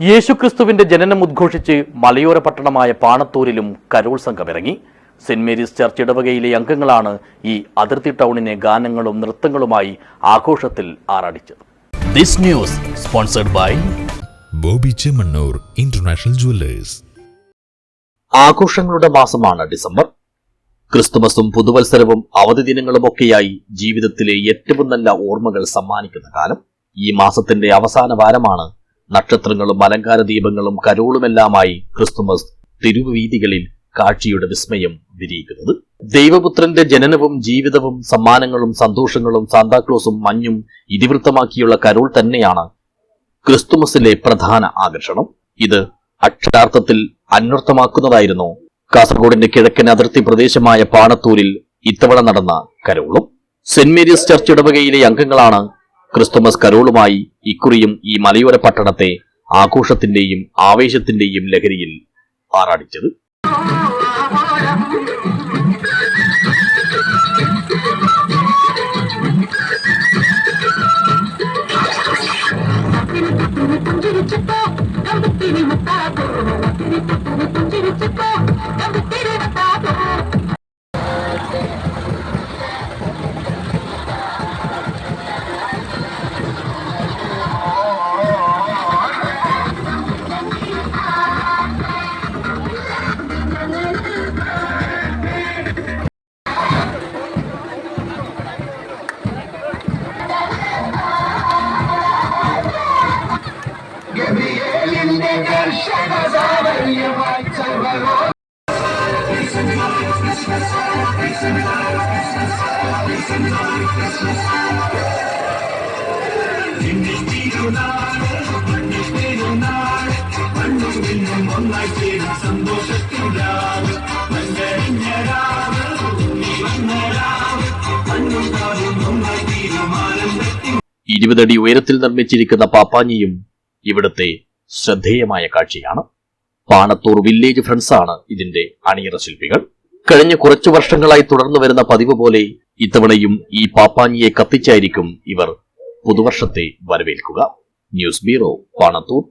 യേശുക്രിസ്തുവിന്റെ ജനനം ഉദ്ഘോഷിച്ച് മലയോര പട്ടണമായ പാണത്തൂരിലും കരോൾ സംഘമിറങ്ങി. സെന്റ് മേരീസ് ചർച്ച് ഇടവകയിലെ അംഗങ്ങളാണ് ഈ അതിർത്തി ടൗണിനെ ഗാനങ്ങളും നൃത്തങ്ങളുമായി ആഘോഷത്തിൽ ആറാടിച്ചത്. This news sponsored by Bobby Chemmanur international jewellers. ആഘോഷങ്ങളുടെ മാസമാണ് ഡിസംബർ. ക്രിസ്തുമസും പുതുവത്സരവും അവധി ദിനങ്ങളുമൊക്കെയായി ജീവിതത്തിലെ ഏറ്റവും നല്ല ഓർമ്മകൾ സമ്മാനിക്കുന്ന കാലം. ഈ മാസത്തിന്റെ അവസാന വാരമാണ് നക്ഷത്രങ്ങളും അലങ്കാര ദീപങ്ങളും കരോളുമെല്ലാമായി ക്രിസ്തുമസ് തിരുവീതികളിൽ കാഴ്ചയുടെ വിസ്മയം വിരിയിക്കുന്നത്. ദൈവപുത്രന്റെ ജനനവും ജീവിതവും സമ്മാനങ്ങളും സന്തോഷങ്ങളും സാന്താക്ലോസും മഞ്ഞും ഇതിവൃത്തമാക്കിയുള്ള കരോൾ തന്നെയാണ് ക്രിസ്തുമസിലെ പ്രധാന ആകർഷണം. ഇത് അക്ഷരാർത്ഥത്തിൽ അന്വർത്ഥമാക്കുന്നതായിരുന്നു കാസർഗോഡിന്റെ കിഴക്കൻ അതിർത്തി പ്രദേശമായ പാണത്തൂരിൽ ഇത്തവണ നടന്ന കരോളും. സെന്റ് മേരീസ് ചർച്ച് ഇടവകയിലെ അംഗങ്ങളാണ് ക്രിസ്തുമസ് കരോളുമായി ഇക്കുറിയും ഈ മലയോര പട്ടണത്തെ ആഘോഷത്തിന്റെയും ആവേശത്തിന്റെയും ലഹരിയിൽ ആറാടിച്ചത്. ഇരുപതടി ഉയരത്തിൽ നിർമ്മിച്ചിരിക്കുന്ന പാപ്പാഞ്ഞിയും ഇവിടുത്തെ ശ്രദ്ധേയമായ കാഴ്ചയാണ്. പാണത്തൂർ വില്ലേജ് ഫ്രണ്ട്സാണ് ഇതിന്റെ അണിയറ ശില്പികൾ. കഴിഞ്ഞ കുറച്ചു വർഷങ്ങളായി തുടർന്നു വരുന്ന പതിവ് പോലെ ഇത്തവണയും ഈ പാപ്പാഞ്ഞിയെ കത്തിച്ചായിരിക്കും ഇവർ പുതുവർഷത്തെ വരവേൽക്കുക. News bureau, Panathur.